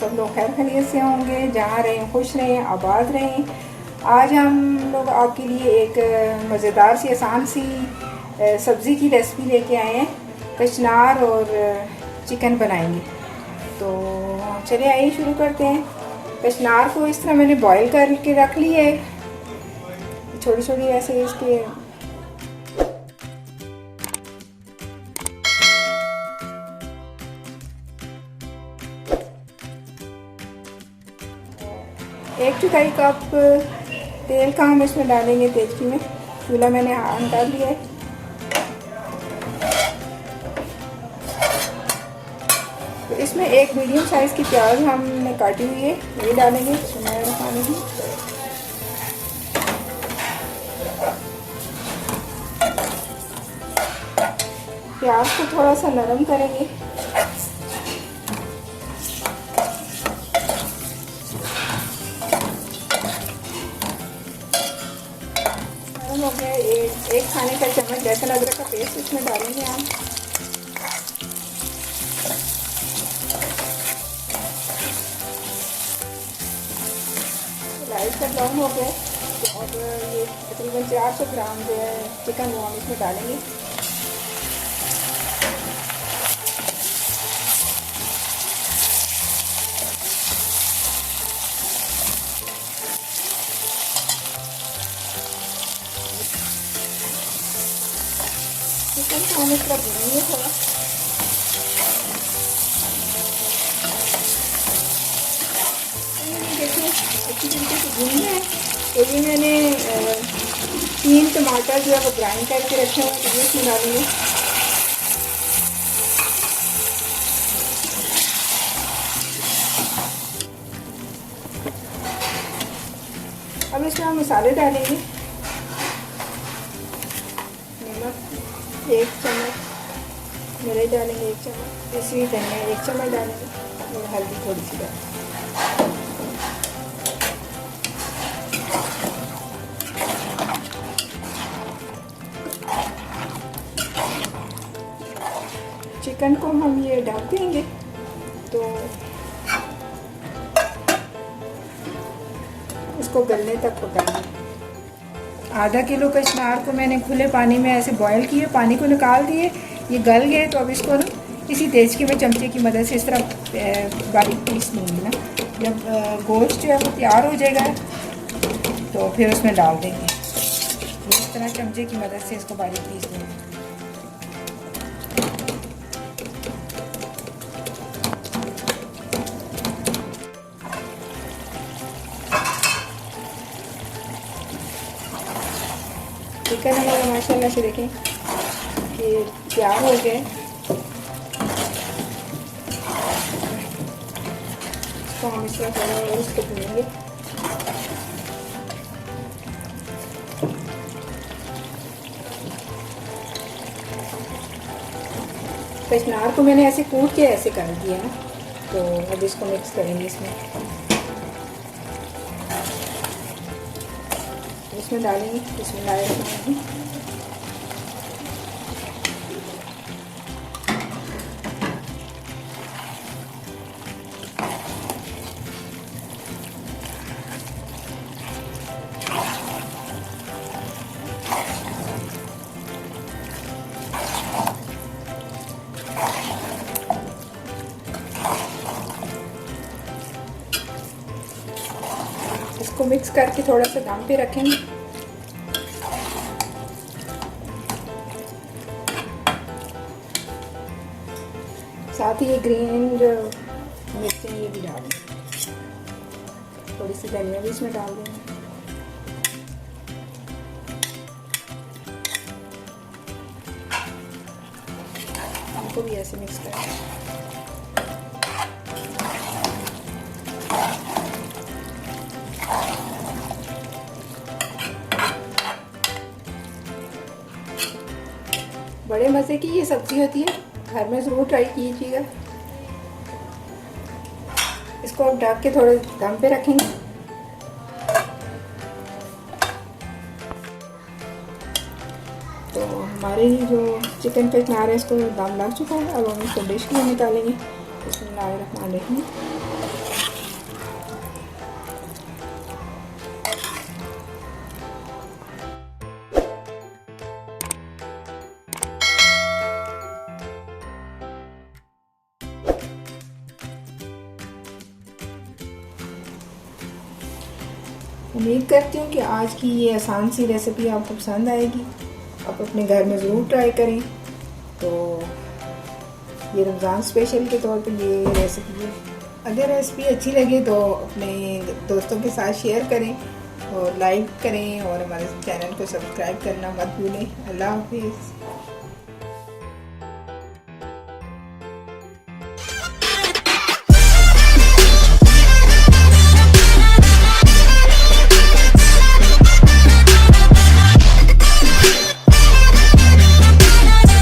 सब लोग खैर खैरियत से होंगे, जहाँ रहें खुश रहें, आबाद रहें। आज हम लोग आपके लिए एक मज़ेदार सी आसान सी सब्ज़ी की रेसिपी लेके आए हैं। कचनार और चिकन बनाएंगे। तो चलिए आइए शुरू करते हैं। कचनार को इस तरह मैंने बॉईल करके रख ली है, छोटी छोटी ऐसे इसके एक चौथाई कप तेल का हम इसमें डालेंगे देगची में। चूल्हा मैंने ऑन कर लिया है। तो इसमें एक मीडियम साइज़ की प्याज हमने काटी हुई है, ये डालेंगे खाने की। प्याज को थोड़ा सा नरम करेंगे। नरम हो गया। एक खाने का चम्मच लहसुन अदरक का पेस्ट इसमें डालेंगे हम। लाइट सा ब्राउन हो गया। तो अब ये तकरीबन 400 ग्राम जो है चिकन वो हम इसमें डालेंगे। चिकन को हम इस तरह भूनेंगे थोड़ा। देखिए अच्छी तरीके से भून है। तो ये मैंने 3 टमाटर जो है वो ग्राइंड करके रखे हुए हैं, तो ये इसमें डालेंगे। अब इसमें हम मसाले डालेंगे। नमक 1 चम्मच, मिर्च डालेंगे 1 चम्मच, पिसी धनिया 1 चम्मच डालेंगे और हल्दी थोड़ी सी डालेंगे। चिकन को हम ये ढक देंगे। तो इसको गलने तक पकाएंगे। आधा किलो कचनार को मैंने खुले पानी में ऐसे बॉईल किए, पानी को निकाल दिए, ये गल गए। तो अब इसको ना किसी देचकी में चमचे की मदद से इस तरह बारीक पीस लूँगी ना। जब गोश्त जो है वो तैयार हो जाएगा तो फिर उसमें डाल देंगे। इस तरह चमचे की मदद से इसको बारीक पीस लूँगी। चिकन हमारा माशाल्लाह से देखें कि तैयार हो गए। इसको हम इस तरह थोड़ा और इसको भूनेंगे। कचनार को मैंने ऐसे कूट के ऐसे कर दिया है। तो अब इसको मिक्स करेंगे इसमें डालेंगे। इसमें डालेंगे इसको मिक्स करके थोड़ा सा दम पे रखेंगे। साथ ही ये ग्रीन जो मिर्चें ये भी डाल दें। थोड़ी सी धनिया भी इसमें डाल देंगे। इनको भी ऐसे मिक्स करें। बड़े मज़े की ये सब्ज़ी होती है, घर में ज़रूर ट्राई कीजिएगा। इसको अब ढक के थोड़े दम पे रखेंगे। तो हमारे ये जो चिकन कचनार है इसको दम लग चुका है। अब हम इसको डिश में निकालेंगे। बिस्मिल्लाहिर्रहमानिर्रहीम। उम्मीद करती हूँ कि आज की ये आसान सी रेसिपी आपको पसंद आएगी। आप अपने घर में ज़रूर ट्राई करें। तो ये रमज़ान स्पेशल के तौर पे ये रेसिपी है। अगर रेसिपी अच्छी लगे तो अपने दोस्तों के साथ शेयर करें और लाइक करें और हमारे चैनल को सब्सक्राइब करना मत भूलें। अल्लाह हाफिज़।